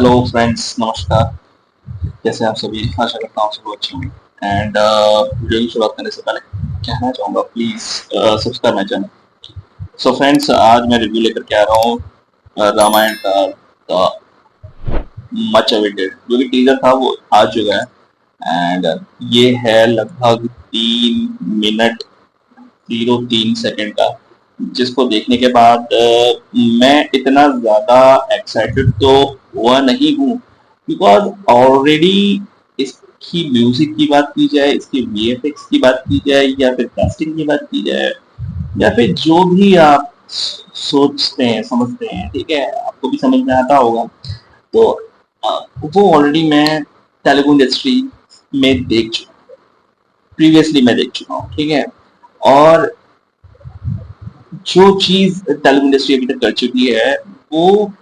Hello friends, नमस्कार। कैसे हैं आप सभी? आशा करता हूँ सब अच्छे होंगे। एंड वीडियो की शुरुआत करने से पहले कहना चाहूँगा, please subscribe my channel. So friends, आज मैं रिव्यू लेकर के आ रहा हूँ रामायण का मच अवेटेड जो भी टीजर था वो आ चुका है। एंड ये है लगभग 3 मिनट 03 सेकेंड का, जिसको देखने के बाद मैं इतना ज्यादा एक्साइटेड तो हुआ नहीं हूँ, बिकॉज ऑलरेडी इसकी म्यूजिक की बात की जाए, इसकी वीएफएक्स की बात की जाए, या फिर कास्टिंग की बात की जाए, या फिर जो भी आप सोचते हैं समझते हैं, ठीक है, आपको भी समझ में आता होगा। तो वो ऑलरेडी मैं तेलुगु इंडस्ट्री में देख चुका हूँ, प्रीवियसली मैं देख चुका हूँ, ठीक है। और जो चीज तेलुगु इंडस्ट्री अभी तक कर चुकी है, वो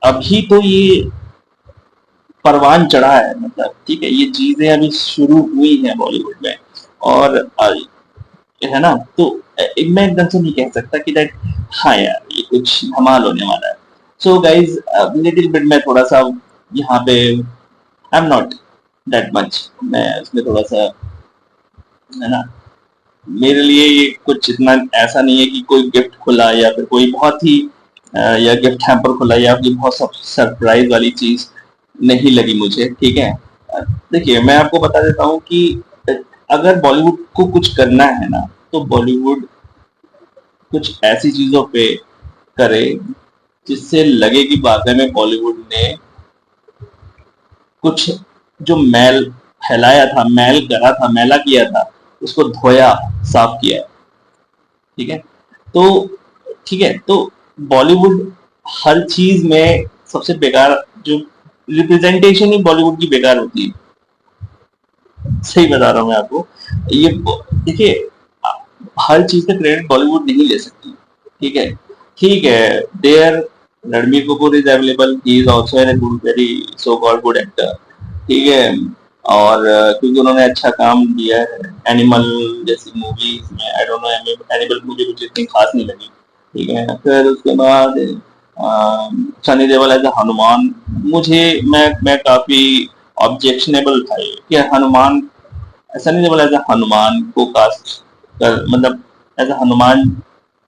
अभी तो ये परवान चढ़ा है, मतलब ठीक है, ये चीजें अभी शुरू हुई हैं बॉलीवुड में। और है ना, तो मैं एकदम से नहीं कह सकता कि दैट हाँ यार ये कुछ धमाल होने वाला है। सो गाइज, लिटिल बिट मैं थोड़ा सा यहाँ पे I am not that much, मैं उसमें थोड़ा सा, है ना, मेरे लिए ये कुछ इतना ऐसा नहीं है कि कोई गिफ्ट खुला या फिर कोई बहुत ही या गिफ्ट हैम्पर खुला या फिर बहुत सरप्राइज वाली चीज नहीं लगी मुझे, ठीक है। देखिए, मैं आपको बता देता हूँ कि अगर बॉलीवुड को कुछ करना है ना, तो बॉलीवुड कुछ ऐसी चीजों पे करे जिससे लगे कि वाकई में बॉलीवुड ने कुछ जो मैल फैलाया था, मैल करा था, मैला किया था, उसको धोया, साफ किया, ठीक है। तो ठीक है, तो बॉलीवुड हर चीज में सबसे बेकार जो रिप्रेजेंटेशन ही बॉलीवुड की बेकार होती है, सही बता रहा हूँ मैं आपको। ये देखिए, हर चीज का क्रेडिट बॉलीवुड नहीं ले सकती, ठीक है। ठीक है, there Ranbir Kapoor is available, he is also an good, very so called good actor, ठीक है। और क्योंकि उन्होंने अच्छा काम दिया है एनिमल जैसी मूवीज में, आई डोंट नो, एनिमल मुझे कुछ इतनी खास नहीं लगी, ठीक है। फिर उसके बाद सनी देओल एज हनुमान, मुझे मैं काफी ऑब्जेक्शनेबल था ये कि हनुमान, सनी देओल एज हनुमान को कास्ट कर, मतलब एज हनुमान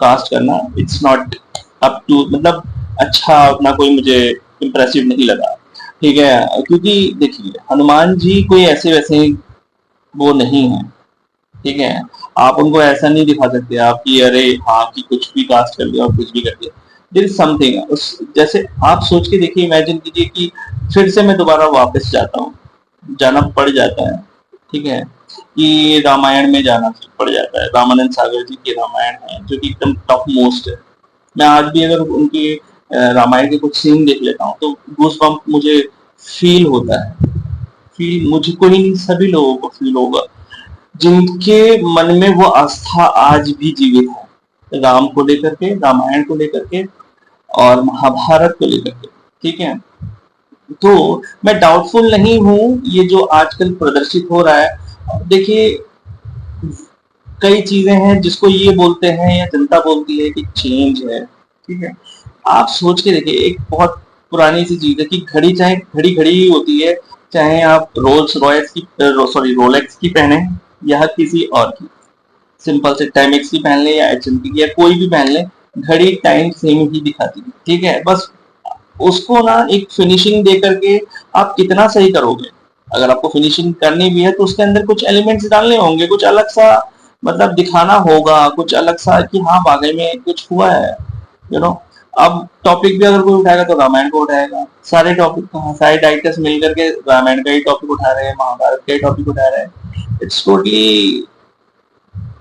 कास्ट करना, इट्स नॉट अप टू, मतलब अच्छा उतना कोई मुझे इम्प्रेसिव नहीं लगा, ठीक है। क्योंकि देखिए, हनुमान जी कोई ऐसे वैसे वो नहीं है, ठीक है। आप उनको ऐसा नहीं दिखा सकते आप कि अरे हाँ कि कुछ भी कास्ट कर दिया और कुछ भी कर दिया। देयर इज समथिंग उस, जैसे आप सोच के देखिए, इमेजिन कीजिए कि फिर से मैं दोबारा वापस जाता हूँ, जाना पड़ जाता है, ठीक है, कि रामायण में जाना पड़ जाता है। रामानंद सागर जी की रामायण है जो कि एकदम टॉप मोस्ट है। मैं आज भी अगर उनकी रामायण के कुछ सीन देख लेता हूँ तो गूस बम्प मुझे फील होता है। फील मुझको ही नहीं, सभी लोगों को फील होगा जिनके मन में वो आस्था आज भी जीवित है, राम को लेकर के, रामायण को लेकर के, और महाभारत को लेकर के, ठीक है। तो मैं डाउटफुल नहीं हूँ ये जो आजकल प्रदर्शित हो रहा है। देखिए, कई चीजें हैं जिसको ये बोलते हैं या जनता बोलती है कि चेंज है, ठीक है। आप सोच के देखिए, एक बहुत पुरानी सी चीज है कि घड़ी, चाहे घड़ी घड़ी ही होती है, चाहे आप रोल्स रॉयस की, सॉरी, रोलेक्स की पहने या किसी और की, सिंपल से टाइमेक्स की पहन ले या एचएमटी की या कोई भी पहन ले, घड़ी टाइम सेम ही दिखाती है, ठीक है। बस उसको ना एक फिनिशिंग दे करके आप कितना सही करोगे। अगर आपको फिनिशिंग करनी भी है तो उसके अंदर कुछ एलिमेंट्स डालने होंगे, कुछ अलग सा, मतलब दिखाना होगा कुछ अलग सा कि हाँ वाकई में कुछ हुआ है, यू नो। अब टॉपिक भी अगर कोई उठाएगा तो रामायण को उठाएगा, सारे टॉपिक, सारे डायरेक्टर्स मिलकर के रामायण का ही टॉपिक उठा रहे हैं, महाभारत का ही टॉपिक उठा रहे हैं। इट्स टोटली,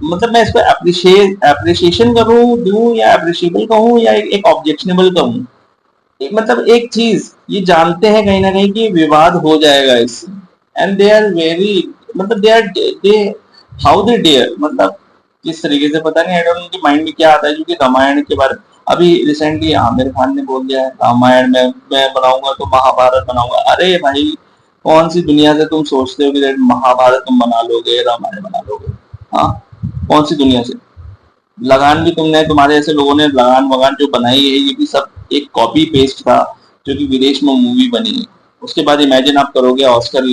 मतलब मैं इसको अप्रिशिएशन करूं, दूं, या अप्रिशिएबल कहूं, या एक ऑब्जेक्शनेबल कहूं। मतलब एक चीज ये जानते हैं कहीं ना कहीं कि विवाद हो जाएगा इससे, एंड दे आर वेरी, मतलब दे हाउ दे डेयर, मतलब किस तरीके से, पता नहीं, आई डोंट नो उनके माइंड में क्या आता है। क्योंकि रामायण के बारे, अभी रिसेंटली आमिर खान ने बोल दिया है रामायण में मैं बनाऊंगा तो महाभारत बनाऊंगा। अरे भाई, कौन सी दुनिया से तुम सोचते हो कि महाभारत तुम बना लोगे, रामायण बना लोगे? हाँ, कौन सी दुनिया से? लगान भी तुमने, तुम्हारे ऐसे लोगों ने लगान वगान जो बनाई है, ये भी सब एक कॉपी पेस्ट था। जो कि विदेश में मूवी बनी है। उसके बाद इमेजिन आप करोगे ऑस्कर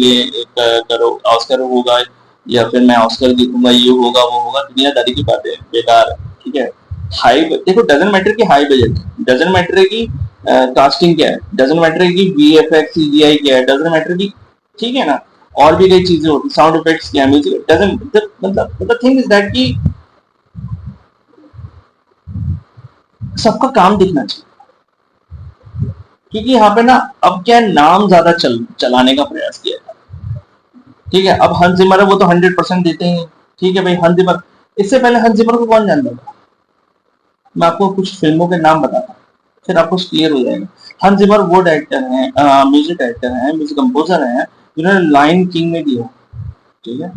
करो, ऑस्कर होगा या फिर मैं ऑस्कर जीतूंगा, ये होगा वो होगा, दुनियादारी की बातें बेकार है। ठीक है, हाई देखो, डजेंट मैटर की हाई बजट, डजेंट मैटर की कास्टिंग क्या है, डजेंट मैटर की वीएफएक्स सीजीआई क्या है, डजेंट मैटर की, ठीक है ना, और भी कई चीजें होती, साउंड इफेक्ट्स क्या है, म्यूजिक डजेंट, मतलब थिंग इज दैट कि सबका काम दिखना चाहिए। क्योंकि यहाँ पे ना अब क्या है, नाम ज्यादा चलाने का प्रयास किया है। ठीक है, अब हंस जिमर है, वो तो 100% देते हैं। ठीक है भाई, हंस जिमर, इससे पहले हंस जिमर को कौन जानता था? मैं आपको कुछ फिल्मों के नाम बताता हूँ, फिर आपको क्लियर हो जाएगा। हंस जिमर वो डायरेक्टर हैं, म्यूजिक डायरेक्टर हैं, म्यूजिक कंपोजर हैं, जिन्होंने लाइन किंग में दिया। ठीक है,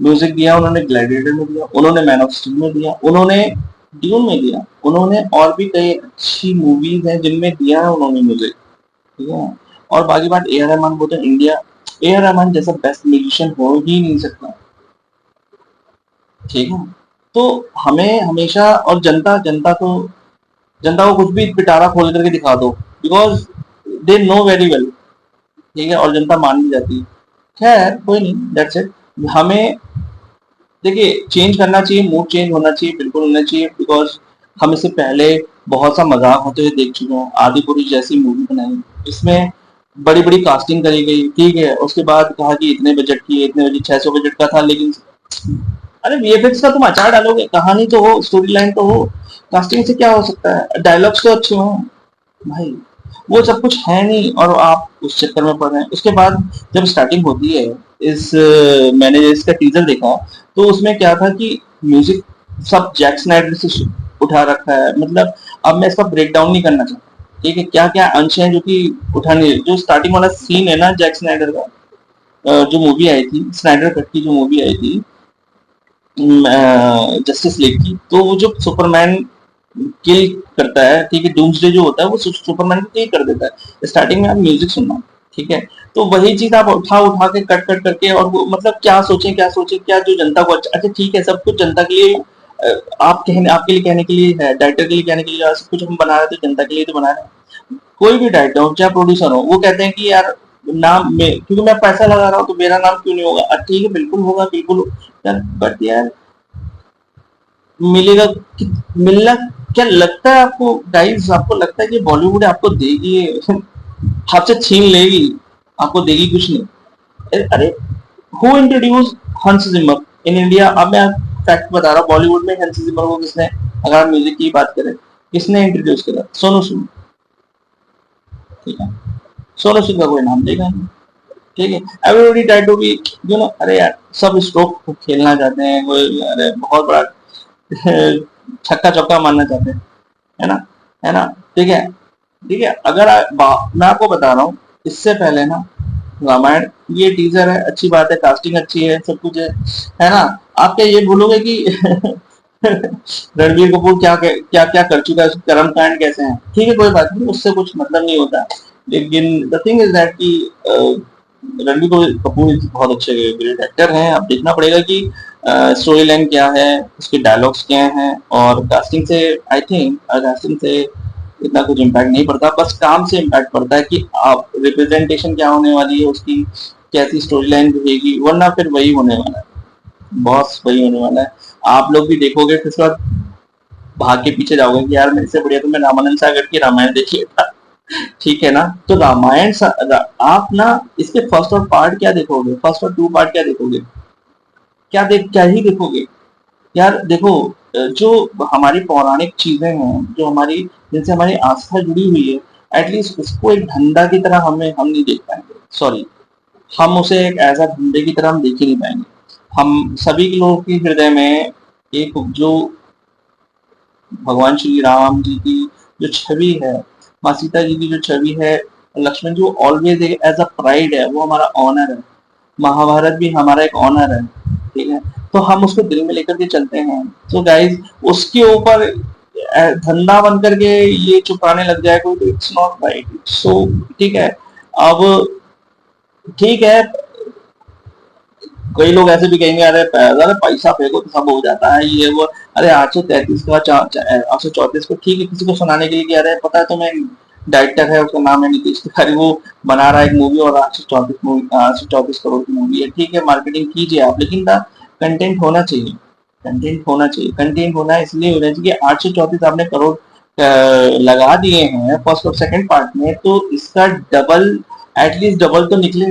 म्यूजिक दिया उन्होंने, ग्लैडिएटर में दिया उन्होंने, मैन ऑफ स्टील में दिया उन्होंने, ड्यून में दिया उन्होंने, और भी कई अच्छी मूवीज हैं जिनमें दिया है उन्होंने म्यूजिक। ठीक है, और बाकी बात ए आर रहमान, वो तो इंडिया, ए आर रहमान जैसा बेस्ट म्यूजिशियन हो ही नहीं सकता। ठीक है, तो हमें हमेशा, और जनता को कुछ भी पिटारा खोल करके दिखा दो, because they know very well. ठीक है, और जनता मान भी जाती है। खैर कोई नहीं, दैट्स इट। हमें देखिए चेंज करना चाहिए, मूड चेंज होना चाहिए, बिल्कुल होना चाहिए, बिकॉज हम इससे पहले बहुत सा मजाक होते हुए देख चुके हैं। आदि पुरुष जैसी मूवी बनाई, इसमें बड़ी बड़ी कास्टिंग करी गई, ठीक है, उसके बाद कहा कि इतने बजट की, इतने बजट 600 बजट का था, लेकिन अरे वीएफएक्स का तुम अचार डालोगे, कहानी तो हो, स्टोरी लाइन तो हो, कास्टिंग से क्या हो सकता है, डायलॉग्स तो अच्छे हो भाई, वो सब कुछ है नहीं, और आप उस चक्कर में पड़ रहे हैं। उसके बाद जब स्टार्टिंग होती है, मैंने इसका टीजर देखा, तो उसमें क्या था कि म्यूजिक सब जैक स्नाइडर से उठा रखा है, मतलब अब मैं इसका ब्रेक डाउन नहीं करना चाहता। ठीक है, क्या क्या अंश हैं जो कि उठाने, जो स्टार्टिंग वाला सीन है ना जैक स्नाइडर का, जो मूवी आई थी स्नाइडर कट की, जो मूवी आई थी जस्टिस लीग की, तो वो जो सुपरमैन किल करता है, ठीक है, डूम्सडे जो होता है वो सुपरमैन को किल कर देता है, स्टार्टिंग में आप म्यूजिक सुनना। ठीक है, तो वही चीज आप उठा उठा के कट कट करके, और वो मतलब क्या सोचे क्या, जो जनता को अच्छा ठीक है, सब कुछ जनता के लिए, आप कहने, आपके लिए कहने के लिए है, डायरेक्टर के लिए कहने के लिए, सब कुछ हम बना रहे हैं तो जनता के लिए तो बना रहे हैं। कोई भी डायरेक्टर हो चाहे प्रोड्यूसर हो, वो कहते हैं कि यार नाम में, क्योंकि मैं पैसा लगा रहा हूँ तो मेरा नाम क्यों नहीं होगा, ठीक है बिल्कुल होगा, बिल्कुल यार, बट यार मिलेगा कि, मिलना क्या लगता है आपको गाइस, आपको लगता है कि बॉलीवुड आपको देगी, आपसे छीन लेगी, आपको देगी कुछ नहीं। अरे हु इंट्रोड्यूस हंस जिमर इन इंडिया? अब मैं फैक्ट बता रहा हूँ, बॉलीवुड में हंस जिमर को किसने, अगर आप म्यूजिक की बात करें, किसने इंट्रोड्यूस करा? सोनू सूद। ठीक है, सोनू सूद का कोई नाम देगा नहीं। ठीक है, everybody try to be, you know, अरे यार सब स्ट्रोक खेलना चाहते हैं, कोई अरे बहुत बड़ा छक्का चौका मारना चाहते हैं, है ना, है ना। ठीक है, ठीक है, अगर मैं आपको बता रहा हूँ, इससे पहले ना रामायण, ये टीजर है, अच्छी बात है, कास्टिंग अच्छी है, सब कुछ है ना। आप क्या ये भूलोगे कि रणबीर कपूर क्या क्या क्या कर चुका है, कर्म कांड कैसे हैं, ठीक है, कोई बात नहीं, उससे कुछ मतलब नहीं होता। लेकिन द थिंग इज दैट कि रणबीर कपूर बहुत अच्छे ग्रेट एक्टर हैं। अब देखना पड़ेगा कि स्टोरी लाइन क्या है, उसके डायलॉग्स क्या हैं, और कास्टिंग से आई थिंक कास्टिंग से इतना कुछ इम्पैक्ट नहीं पड़ता, बस काम से इम्पैक्ट पड़ता है कि आप रिप्रेजेंटेशन क्या होने वाली है उसकी, कैसी स्टोरी लाइन रहेगी, वरना फिर वही होने वाला है, बॉस वही होने वाला है। आप लोग भी देखोगे फिर उसके बाद भाग के पीछे जाओगे कि यार मेरे से बढ़िया तो मैं रामानंद सागर की रामायण देख लेता। ठीक है ना, तो आप ना इसके फर्स्ट और पार्ट क्या देखोगे, फर्स्ट और 2 पार्ट क्या देखोगे, क्या ही देखोगे यार। देखो जो हमारी पौराणिक चीजें हैं, जो हमारी, जिनसे हमारी आस्था जुड़ी हुई है, एटलीस्ट उसको एक धंधा की तरह हम नहीं देख पाएंगे, सॉरी, हम उसे एक एज अ धंधे की तरह हम देख ही नहीं पाएंगे। हम सभी के लोगों के हृदय में एक जो भगवान श्री राम जी की जो छवि है, माँ सीता जी की जो छवि है, लक्ष्मण जी, वो ऑलवेज एज अ प्राइड है, वो हमारा ऑनर है, महाभारत भी हमारा एक ऑनर है। ठीक है, तो हम उसको दिल में लेकर के चलते हैं। तो गाइज उसके ऊपर धंधा बन करके ये चुकाने लग जाए कोई, तो इट्स नॉट राइट, सो ठीक है। अब ठीक है, कई लोग ऐसे भी कहेंगे अरे अरे पैसा फेंको तो सब हो जाता है, ये वो, अरे 833 का 834 को ठीक है किसी को सुनाने के लिए कि अरे पता है तुम्हें डायरेक्टर है उसका नाम है नीतीश तिवारी, वो बना रहा है एक मूवी और 824 करोड़ की मूवी है। ठीक है, मार्केटिंग कीजिए आप, लेकिन ना कंटेंट होना चाहिए, कंटेंट होना चाहिए, कंटेंट होना इसलिए होना चाहिए कि 834 आपने करोड़ लगा दिए हैं फर्स्ट और सेकंड पार्ट में, तो इसका डबल, एटलीस्ट डबल तो निकले,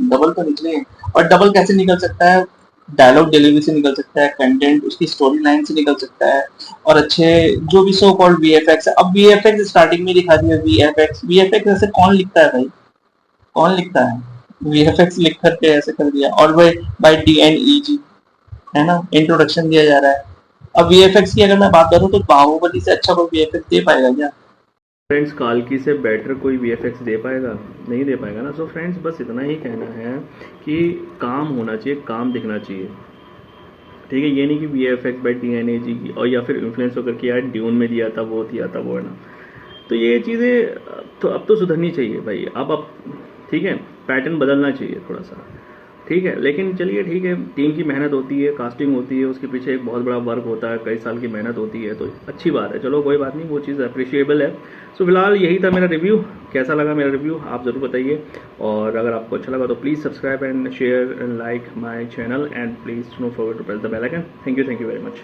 डबल तो निकले। और डबल कैसे निकल सकता है? डायलॉग डिलीवरी से निकल सकता है, कंटेंट उसकी स्टोरी लाइन से निकल सकता है, और अच्छे जो भी सो कॉल्ड वीएफएक्स है। अब वीएफएक्स स्टार्टिंग में दिखा दिया, वीएफएक्स वीएफएक्स ऐसे कौन लिखता है भाई, कौन लिखता है? वीएफएक्स लिख करके ऐसे कर दिया, और भाई बाय डीएनईजी, है ना, इंट्रोडक्शन दिया जा रहा है। अब वीएफएक्स की अगर मैं बात करूँ तो बाहुबली से अच्छा कोई वीएफएक्स दे पाएगा क्या? फ्रेंड्स, काल्की से बेटर कोई वीएफएक्स दे पाएगा? नहीं दे पाएगा ना। सो फ्रेंड्स, बस इतना ही कहना है कि काम होना चाहिए, काम दिखना चाहिए। ठीक है, ये नहीं कि वीएफएक्स बाय टीएनएजी की और या फिर इन्फ्लुएंस होकर के यार ड्यून में दिया था वो है ना। तो ये चीज़ें तो अब तो सुधरनी चाहिए भाई। अब ठीक है, पैटर्न बदलना चाहिए थोड़ा सा। ठीक है, लेकिन चलिए ठीक है, टीम की मेहनत होती है, कास्टिंग होती है, उसके पीछे एक बहुत बड़ा वर्क होता है, कई साल की मेहनत होती है, तो अच्छी बात है, चलो कोई बात नहीं, वो चीज़ अप्रिशिएबल है। सो फिलहाल यही था मेरा रिव्यू। कैसा लगा मेरा रिव्यू आप ज़रूर बताइए, और अगर आपको अच्छा लगा तो please subscribe and share and like my channel, and please no forget to press the bell icon. Thank you very much.